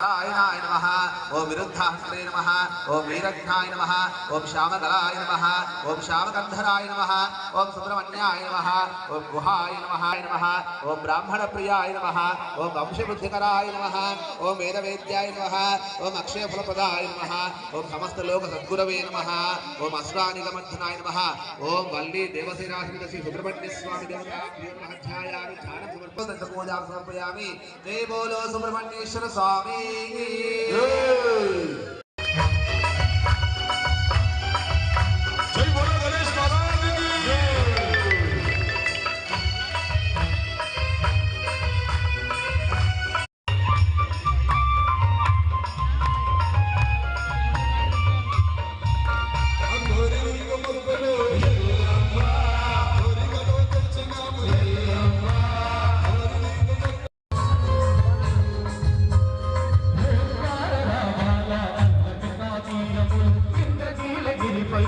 नारायणाय नमः ओम विरुद्धास्त्रे नमः ओम वीरघ्नाय नमः ओम श्यामकलाय नमः ओम श्यामकंधराय नमः ओम सुब्रह्मण्याय नमः ओम गुहाय नमः ओम ब्राह्मणप्रियाय नमः ओम वंशबुद्धिकराय नमः ओम वेदवेद्याय नमः ओम अक्षयफलप्रदाय नमः ओम समस्त लोक सद्गुरवे नमः ओम अश्वानिगमर्धनाय नमः ओम वल्ली देवसेनाश्रित श्री सुब्रह्मण्य स्वामी देवता ध्यायामि ध्यानं समर्पयामि पूजा समर्पयामि जय बोलो सुब्रह्मण्येश्वर स्वामी ఇంద్రకీలగిరిపై